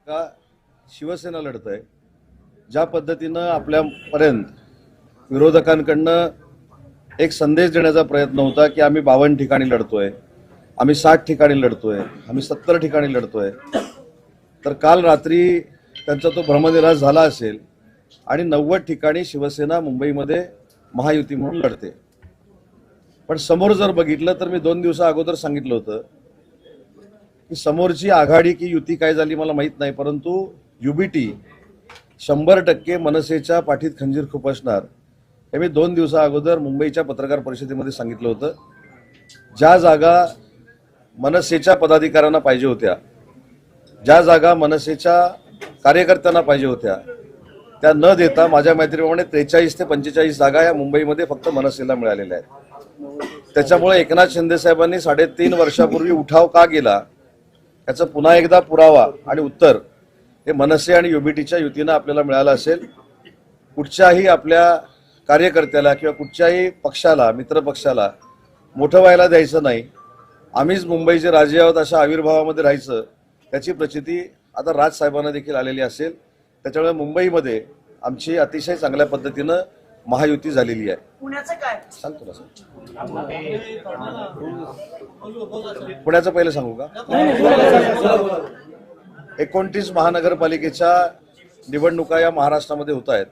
का शिवसेना लढतंय, ज्या पद्धतीनं आपल्यापर्यंत विरोधकांकडनं एक संदेश देण्याचा प्रयत्न होता की आम्ही 52 ठिकाणी लढतोय, आम्ही 60 ठिकाणी लढतोय, आम्ही 70 ठिकाणी लढतोय, तर काल रात्री त्यांचा तो भ्रमनिरास झाला असेल आणि 90 ठिकाणी शिवसेना मुंबईमध्ये महायुती म्हणून लढते. पण समोर जर बघितलं तर मी 2 दिवसा अगोदर सांगितलं होतं की समोरची आघाडी की युती काय झाली मला माहित नाही, परंतु युबीटी 100% मनसेच्या पाठीत खंजीर खुपसणार हे मी 2 दिवसा अगोदर मुंबईच्या पत्रकार परिषदेमध्ये सांगितलं होतं. ज्या जागा मनसेच्या पदाधिकाऱ्यांना पाहिजे होत्या, ज्या जागा मनसेच्या कार्यकर्त्यांना पाहिजे होत्या, त्या न देता माझ्या माहितीप्रमाणे 43 ते 45 जागा या मुंबईमध्ये फक्त मनसेला मिळालेल्या आहेत. त्याच्यामुळे एकनाथ शिंदे साहेबांनी 3.5 वर्षापूर्वी उठाव का गेला याचं पुन्हा एकदा पुरावा आणि उत्तर हे मनसे आणि युबीटीच्या युतीनं आपल्याला मिळालं असेल. कुठच्याही आपल्या कार्यकर्त्याला किंवा कुठच्याही पक्षाला, मित्र पक्षाला मोठं व्हायला द्यायचं नाही, आम्हीच मुंबईचे राजे आहोत अशा आविर्भावामध्ये राहायचं, त्याची प्रचिती आता राजसाहेबांना देखील आलेली असेल. त्याच्यामुळे मुंबईमध्ये आमची अतिशय चांगल्या पद्धतीनं महायुती झालेली आहे. पुण्याचं काय सांगतो ना पुण्याचं पहिलं सांगू का? 29 महानगरपालिकेच्या निवडणुका या महाराष्ट्रामध्ये होत आहेत.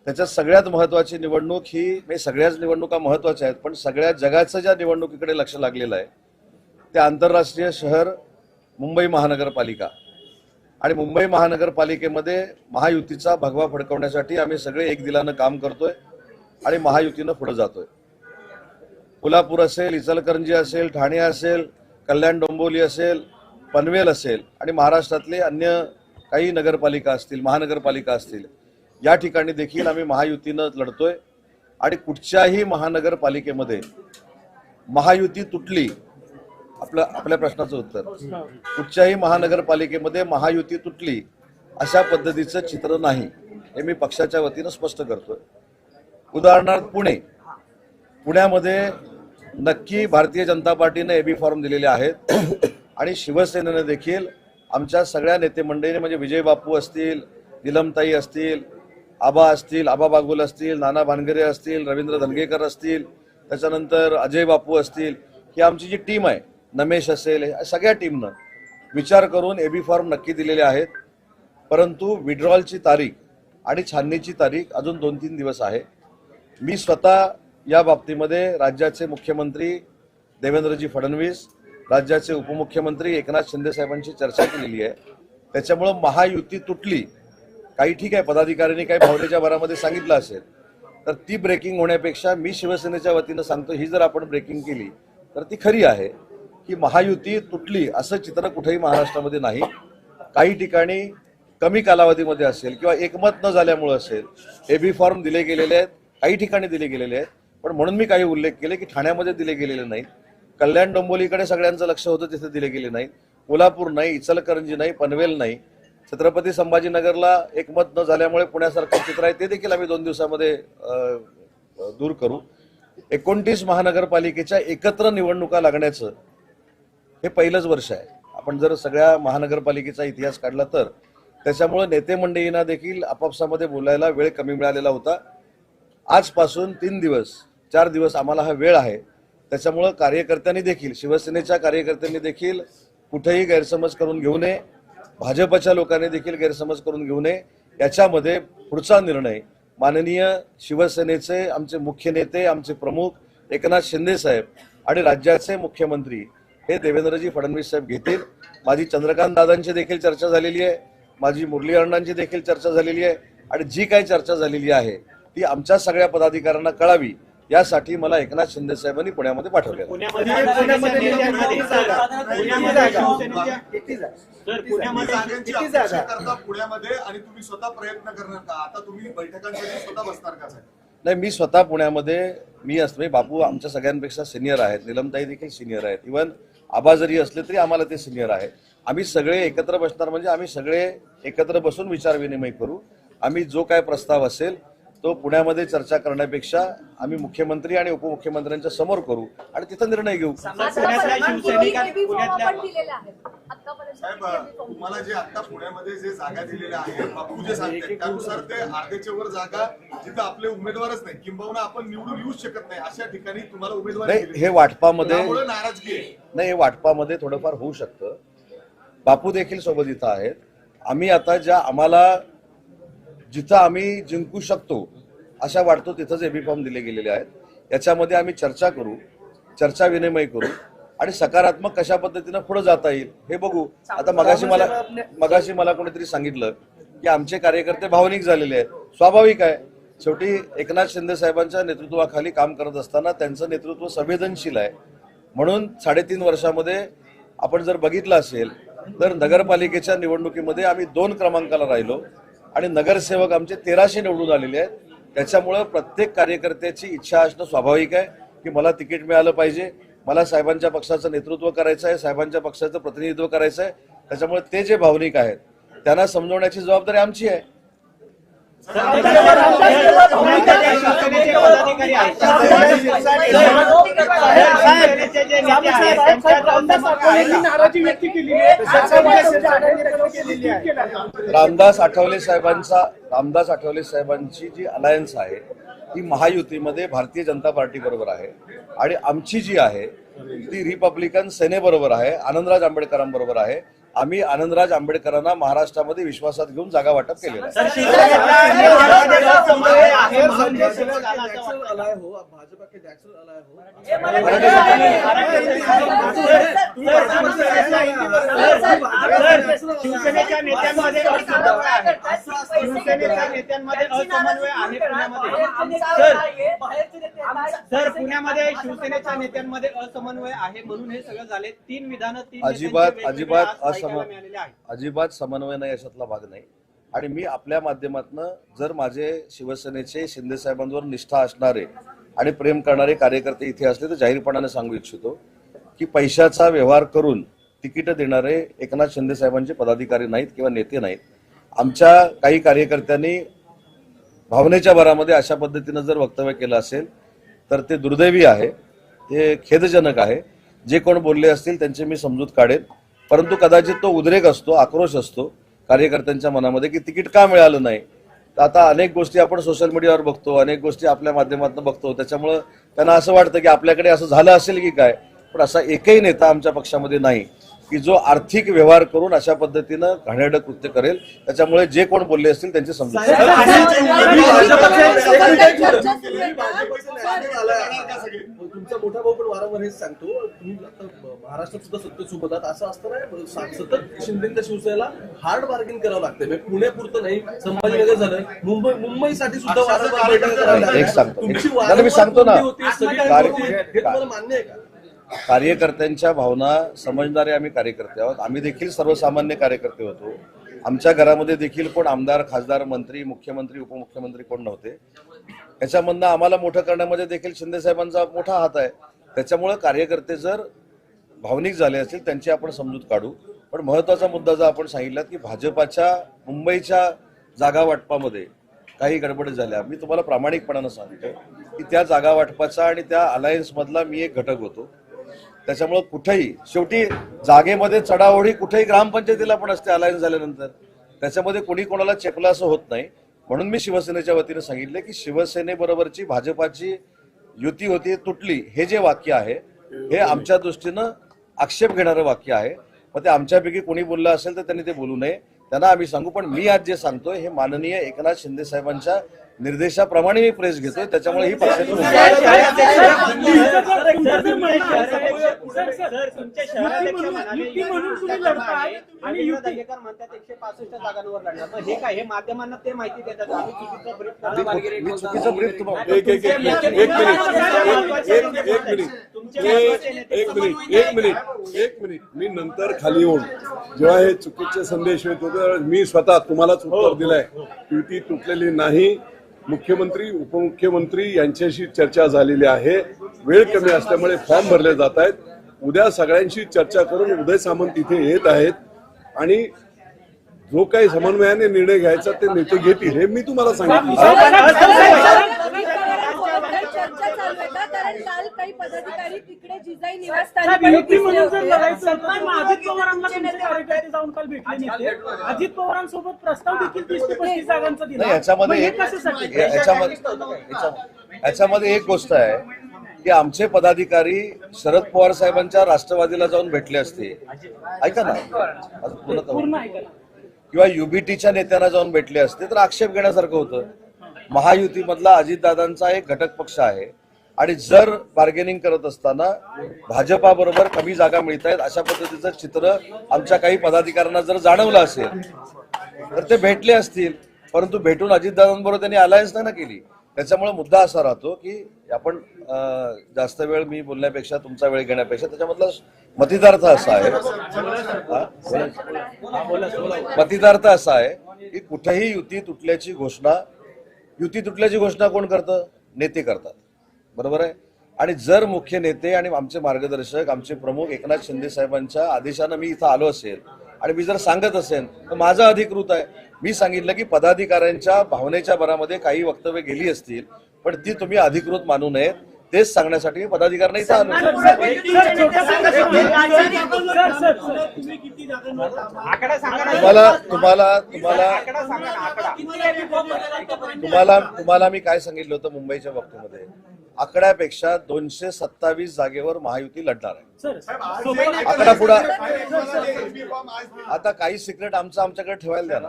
त्याच्यात सगळ्यात महत्वाची निवडणूक ही, म्हणजे सगळ्याच निवडणुका महत्वाच्या आहेत, पण सगळ्या जगाचं ज्या निवडणुकीकडे लक्ष लागलेलं आहे ते आंतरराष्ट्रीय शहर मुंबई महानगरपालिका. आणि मुंबई महानगरपालिकेमध्ये महायुतीचा भगवा फडकवण्यासाठी आम्ही सगळे एक दिलानं काम करतोय आणि महायुतीनं पुढे जातोय. कोल्हापूर असेल, इचलकरंजी असेल, ठाणे असेल, कल्याण डोंबिवली असेल, पनवेल असेल आणि महाराष्ट्रातले अन्य काही नगरपालिका असतील, महानगरपालिका असतील, या ठिकाणी देखील आम्ही महायुतीनं लढतोय. आणि कुठच्याही महानगरपालिकेमध्ये महायुती तुटली, आपल्या प्रश्नाचं उत्तर, कुठच्याही महानगरपालिकेमध्ये महायुती तुटली अशा पद्धतीचं चित्र नाही, हे मी पक्षाच्या वतीनं स्पष्ट करतोय. उदाहरणार्थ पुण्यामध्ये नक्की भारतीय जनता पार्टीने एबी फॉर्म दिलेले आहेत आणि शिवसेनेने देखील आमच्या सगळ्या नेते मंडळीने, म्हणजे विजय बापू असतील, निलमताई असतील, आबा असतील, आबा बागुल असतील, नाना भानगरे असतील, रवींद्र धनगेकर असतील, त्याच्यानंतर अजय बापू असतील, ही आमची जी टीम आहे, नमेश असेल, सगळ्या टीमनं विचार करून एबी फॉर्म नक्की दिलेले आहेत. परंतु विड्रॉलची तारीख आणि छाननीची तारीख अजून 2-3 दिवस आहे. मी स्वतः या बाबतीमध्ये राज्याचे मुख्यमंत्री देवेंद्रजी फडणवीस, राज्याचे उपमुख्यमंत्री एकनाथ शिंदे साहेबांची चर्चा केलेली आहे. त्याच्यामुळं महायुती तुटली, काही ठीक आहे, पदाधिकाऱ्यांनी काही भावनेच्या भरामध्ये सांगितलं असेल, तर ती ब्रेकिंग होण्यापेक्षा मी शिवसेनेच्या वतीनं सांगतो, ही जर आपण ब्रेकिंग केली तर ती खरी आहे की महायुती तुटली असं चित्र कुठेही महाराष्ट्रामध्ये नाही. काही ठिकाणी कमी कालावधीमध्ये असेल किंवा एकमत न झाल्यामुळे असेल एबी फॉर्म दिले गेलेले आहेत, काही ठिकाणी दिले गेलेले आहेत, पण म्हणून मी काही उल्लेख केले की ठाण्यामध्ये दिले गेलेले नाहीत, कल्याण डोंबिवलीकडे सगळ्यांचं लक्ष होतं तिथे दिले गेले नाहीत, कोल्हापूर नाही, इचलकरंजी नाही, पनवेल नाही, छत्रपती संभाजीनगरला एकमत न झाल्यामुळे पुण्यासारखं चित्र आहे, ते देखील आम्ही 2 दिवसामध्ये दूर करू. 29 महानगरपालिकेच्या एकत्र निवडणुका लागण्याचं हे पहिलंच वर्ष आहे. आपण जर सगळ्या महानगरपालिकेचा इतिहास काढला तर त्याच्यामुळे नेते मंडळींना देखील आपापसामध्ये बोलायला वेळ कमी मिळालेला होता. आजपासून 4 दिवस आम्हाला हा वेळ आहे. त्याच्यामुळं कार्यकर्त्यांनी देखील, शिवसेनेच्या कार्यकर्त्यांनी देखील कुठेही गैरसमज करून घेऊ नये, भाजपच्या लोकांनी देखील गैरसमज करून घेऊ नये. याच्यामध्ये पुढचा निर्णय माननीय शिवसेनेचे आमचे मुख्य नेते, आमचे प्रमुख एकनाथ शिंदे साहेब आणि राज्याचे मुख्यमंत्री हे देवेंद्रजी फडणवीस साहेब घेतील. माझी चंद्रकांत दादांची देखील चर्चा झालेली आहे, माझी मुरली अण्णांची देखील चर्चा झालेली आहे आणि जी काही चर्चा झालेली आहे ती आमच्या सगळ्या पदाधिकाऱ्यांना कळावी यासाठी मला एकनाथ शिंदे साहेबांनी पुण्यामध्ये पाठवले. नाही, मी स्वतः पुण्यामध्ये मी असतो. बापू आमच्या सगळ्यांपेक्षा सिनियर आहेत, निलमताई देखील सिनियर आहेत, इव्हन आबा जरी असले तरी आम्हाला ते सिनियर आहेत. आम्ही सगळे एकत्र बसणार, म्हणजे आम्ही सगळे एकत्र बसून विचार विनिमय करू. आम्ही जो काय प्रस्ताव असेल तो पुण्यामध्ये चर्चा करण्यापेक्षा आम्ही मुख्यमंत्री आणि उपमुख्यमंत्र्यांच्या समोर करू आणि तिथं निर्णय घेऊ. तुम्हाला जे आता पुण्यामध्ये जे जागा दिलेल्या आहेत बापू जे सांगतात त्यानुसार ते अर्ध्याच्या वर जागा जिथं आपले उमेदवारच नाही किंबहुना आपण निवडून येऊ शकत नाही अशा ठिकाणी तुम्हाला उमेदवार नाही. हे वाटपामध्ये नाराजगी आहे. नाही, हे वाटपामध्ये थोडंफार होऊ शकतं. बापू देखील सोबत इथं आहेत. आम्ही आता आम्हाला जिथं आम्ही जिंकू शकतो अशा वाटतो तिथंच एबी फॉर्म दिले गेलेले आहेत. याच्यामध्ये आम्ही चर्चा करू, चर्चा विनिमय करू आणि सकारात्मक कशा पद्धतीनं पुढे जाता येईल हे बघू. आता मगाशी मला कोणीतरी सांगितलं की आमचे कार्यकर्ते भावनिक झालेले आहेत. स्वाभाविक आहे, शेवटी एकनाथ शिंदे साहेबांच्या नेतृत्वाखाली काम करत असताना त्यांचं नेतृत्व संवेदनशील आहे. म्हणून 3.5 वर्षामध्ये आपण जर बघितलं असेल तर नगरपालिकेच्या निवडणुकीमध्ये आम्ही 2 क्रमांकाला राहिलो आणि नगरसेवक आमचे 1300 निवडून आलेले आहेत. त्याच्यामुळं प्रत्येक कार्यकर्त्याची इच्छा असणं स्वाभाविक आहे की मला तिकीट मिळालं पाहिजे, मला साहेबांच्या पक्षाचं नेतृत्व करायचं आहे, साहेबांच्या पक्षाचं प्रतिनिधित्व करायचं आहे. त्याच्यामुळे ते जे भावनिक आहेत त्यांना समजवण्याची जबाबदारी आमची आहे. रामदास आठवले साहेबांची जी अलायन्स आहे ती महायुतीमध्ये भारतीय जनता पार्टी बरोबर आहे आणि आमची जी आहे ती रिपब्लिकन सेनेबरोबर आहे, आनंदराज आंबेडकरांबरोबर आहे. आम्ही आनंदराज आंबेडकरांना महाराष्ट्रामध्ये विश्वासात घेऊन जागा वाटप केलेलं आहे. शिवसेनेच्या नेत्यांमध्ये असमन्वय आहे सर, पुण्यामध्ये शिवसेनेच्या नेत्यांमध्ये असमन्वय आहे म्हणून हे सगळं झाले. 3 विधानं अजिबात समन्वय नाही, अशातला भाग नाही. आणि मी आपल्या माध्यमातून जर माझे शिवसेनेचे शिंदे साहेबांवर निष्ठा असणारे आणि प्रेम करणारे कार्यकर्ते इथे असले तर जाहीरपणाने सांगू इच्छितो की पैशाचा व्यवहार करून तिकीट देणारे एकनाथ शिंदे साहेबांचे पदाधिकारी नाहीत किंवा नेते नाहीत. आमच्या काही कार्यकर्त्यांनी भावनेच्या भरामध्ये अशा पद्धतीनं जर वक्तव्य केलं असेल तर ते दुर्दैवी आहे, ते खेदजनक आहे. जे कोण बोलले असतील त्यांची मी समजूत काढेन, परंतु कदाचित तो उद्रेक असतो, आक्रोश असतो कार्यकर्त्यांच्या मनामध्ये की तिकीट का मिळालं नाही. आता अनेक गोष्टी आपण सोशल मीडियावर बघतो, अनेक गोष्टी आपल्या माध्यमातून बघतो, त्याच्यामुळं त्यांना असं वाटतं की आपल्याकडे असं झालं असेल की काय. पण असा एकही नेता आमच्या पक्षामध्ये नाही की जो आर्थिक व्यवहार करून अशा पद्धतीनं घाणेरडं कृत्य करेल. त्याच्यामुळे जे कोण बोलले असतील त्यांची समजूत. तुमचा मोठा भाऊ पण वारंवार हेच सांगतो, तुम्ही महाराष्ट्रात सुद्धा सत्तेसोबत आहात, असं असतं सतत शिंदेच्या शिवसेनेला हार्ड बार्गेन करावं लागतं. म्हणजे पुण्यापुरतं नाही, संभाजीनगर झालं, मुंबईसाठी सुद्धा वारंवार मी सांगतो ना, मान्य आहे का? कार्यकर्त्यांच्या भावना समजणारे आम्ही कार्यकर्ते आहोत. आम्ही देखील सर्वसामान्य कार्यकर्ते होतो. आमच्या घरामध्ये देखील कोण आमदार, खासदार, मंत्री, मुख्यमंत्री, उपमुख्यमंत्री कोण नव्हते. त्याच्यामधनं आम्हाला मोठं करण्यामध्ये देखील शिंदे साहेबांचा मोठा हात आहे. त्याच्यामुळे कार्यकर्ते जर भावनिक झाले असतील त्यांची आपण समजूत काढू. पण महत्वाचा मुद्दा जर आपण सांगितला की भाजपाच्या मुंबईच्या जागा वाटपामध्ये काही गडबडी झाल्या, मी तुम्हाला प्रामाणिकपणानं सांगतो की त्या जागा वाटपाचा आणि त्या अलायन्स मधला मी एक घटक होतो. त्याच्यामुळे कुठेही शेवटी जागेमध्ये चढाओढी कुठेही ग्रामपंचायतीला पण असते अलायन्स झाल्यानंतर. त्याच्यामध्ये कोणी कोणाला चेपलं असं होत नाही. म्हणून मी शिवसेनेच्या वतीने सांगितले की शिवसेनेबरोबरची भाजपाची युती होती, तुटली, हे जे वाक्य आहे हे आमच्या दृष्टीनं आक्षेप घेणारं वाक्य आहे. मग ते आमच्यापैकी कोणी बोललं असेल तर त्यांनी ते बोलू नये, त्यांना आम्ही सांगू. पण मी आज जे सांगतोय हे माननीय एकनाथ शिंदे साहेबांच्या निर्देशाप्रमाणे मी प्रेस घेतोय. त्याच्यामुळे ही पक्षाची माध्यमांना ते माहिती देतात. चुकीचं ब्रीफ तुम्हाला एक मिनिट मी नंतर खाली येऊन जेव्हा हे चुकीचे संदेश येत होते मी स्वतः तुम्हालाच उत्तर दिलंय. युती तुटलेली नाही. मुख्यमंत्री, उपमुख्यमंत्री यांच्याशी चर्चा झालेली आहे. वेळ कमी असल्यामुळे फॉर्म भरले जात आहेत. उद्या सगळ्यांशी चर्चा करून उदय सामंत इथे येत आहेत आणि जो काही समन्वयाने निर्णय घ्यायचा ते नेते घेतील हे मी तुम्हाला सांगितलं. चर्चा चालू आहे का? कारण काल काही पदाधिकारी तिकडे जिजाई निवासस्थानी साहेब, पण युती म्हणून दिसले जर होते. लढायचं असेल तर मग अजित पवारांना तुमचे कार्यकर्ते जाऊन काल भेटले नेते. अजित पवारांसोबत प्रस्ताव देखील 30 ते 35 जागांचा दिला. नाही, याच्यामध्ये मग हे एक- कशासाठी? याच्यामध्ये एक गोष्ट आहे की आमचे पदाधिकारी शरद पवार साहेबांच्या राष्ट्रवादीला जाऊन भेटले असते, ऐका ना, अजून बोलत आहोत. पूर्ण ऐका. किंवा युबीटीच्या नेत्यांना जाऊन भेटले असते तर आक्षेप घेण्यासारखं होतं. महायुतीमधला अजितदादांचा एक घटक पक्ष आहे आणि जर बार्गेनिंग करत असताना भाजपाबरोबर कमी जागा मिळत आहेत अशा पद्धतीचं चित्र आमच्या काही पदाधिकाऱ्यांना जर जाणवलं असेल तर ते भेटले असतील, परंतु भेटून अजितदादांबरोबर त्यांनी अलायन्स नाही ना केली. त्याच्यामुळे मुद्दा असा राहतो की आपण जास्त वेळ मी बोलण्यापेक्षा तुमचा वेळ घेण्यापेक्षा त्याच्यामधला मतितार्थ असा आहे मतितार्थ असा आहे की कुठेही युती तुटल्याची घोषणा कोण करतं? नेते करतात, बरोबर आहे. आणि जर मुख्य नेते आणि आमचे मार्गदर्शक आमचे प्रमुख एकनाथ शिंदे साहेबांच्या आदेशानं मी इथं आलो असेल आणि मी जर सांगत असेल तर माझं अधिकृत आहे. मी सांगितलं की पदाधिकाऱ्यांच्या भावनेच्या भरामध्ये काही वक्तव्य गेली असतील पण ती तुम्ही अधिकृत मानू नयेत, तेच सांगण्यासाठी मी पदाधिकाऱ्यांना इथं आलो. तुम्ही किती जागांवर आकडा सांगा ना. तुम्हाला मी काय सांगितलं होतं मुंबईच्या बाबतीमध्ये, आकड्यापेक्षा 227 जागेवर महायुती लढणार आहे. आकडा पुढा आता काही सिक्रेट आमच्याकडे ठेवायला द्या ना.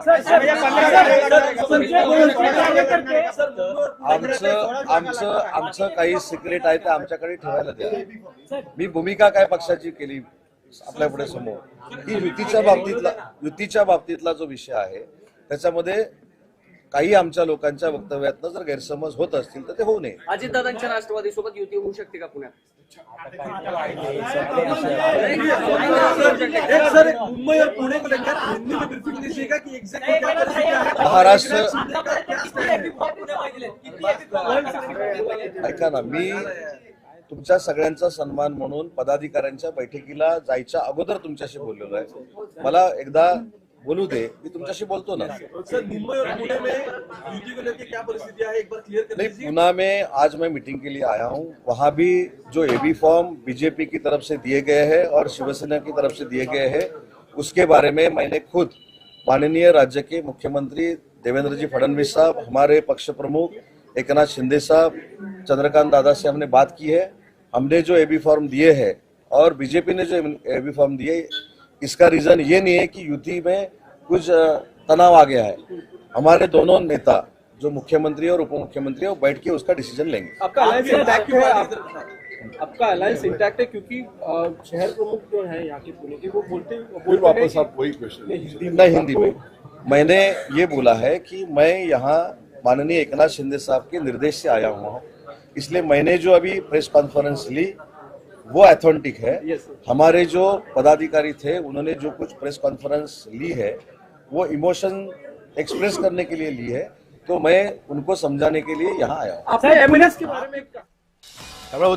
आमचं काही सिक्रेट आहे ते आमच्याकडे ठेवायला द्या. मी भूमिका काय पक्षाची केली आपल्या पुढे समोर की युतीच्या बाबतीतला जो विषय आहे त्याच्यामध्ये काही आमच्या लोकांच्या वक्तव्यातनं जर गैरसमज होत असतील तर ते होऊ नये. अजितदादांच्या राष्ट्रवादी सोबत युती होऊ शकते का पुण्यात? सर, मुंबई और पुणे को लेकर हिंदी में ब्रीफिंग दीजिएगा कि एग्जैक्टली क्या परिस्थिति है? महाराष्ट्र ऐका ना, मी तुमच्या सगळ्यांचा सन्मान म्हणून पदाधिकाऱ्यांच्या बैठकीला जायच्या अगोदर तुमच्याशी बोललेलो आहे. मला एकदा बोलू दे, मी तुमच्याशी बोलतो ना. सर, मुंबई और पुणे में यूटी को लेकर क्या परिस्थिति है, एक बार क्लियर कर नहीं, दीजिए. पुणे में आज मैं मीटिंग के लिए आया हूं. वहां भी जो एबी फॉर्म बीजेपी की तरफ से दिए गए हैं और शिवसेना की तरफ से दिए गए हैं उसके बारे में मैंने खुद माननीय राज्य के मुख्यमंत्री देवेंद्र जी फडणवीस साहब, हमारे पक्ष प्रमुख एकनाथ शिंदे साहब, चंद्रकांत दादा से हमने बात की है. हमने जो एबी फॉर्म दिए हैं और बीजेपी ने जो एबी फॉर्म दिए, इसका रीजन ये नहीं है कि युति में कुछ तनाव आ गया है. हमारे दोनों नेता जो मुख्यमंत्री और उप मुख्यमंत्री है वो बैठ के उसका डिसीजन लेंगे. आपका अलायंस इंटैक्ट है, आपका अलायंस इंटैक्ट है क्योंकि शहर प्रमुख जो है यहाँ के पुणे के वो फिर वापस आप वही क्वेश्चन नहीं, हिंदी में मैंने ये बोला है कि मैं यहाँ माननीय एकनाथ शिंदे साहब के निर्देश से आया हुआ हूँ, इसलिए मैंने जो अभी प्रेस कॉन्फ्रेंस ली वो ऑथेंटिक है. हमारे जो पदाधिकारी थे उन्होंने जो कुछ प्रेस कॉन्फ्रेंस ली है वो इमोशन एक्सप्रेस करने के लिए ली है, तो मैं उनको समझाने के लिए यहाँ आया हूँ. आपने एविडेंस के बारे में त्यामुळे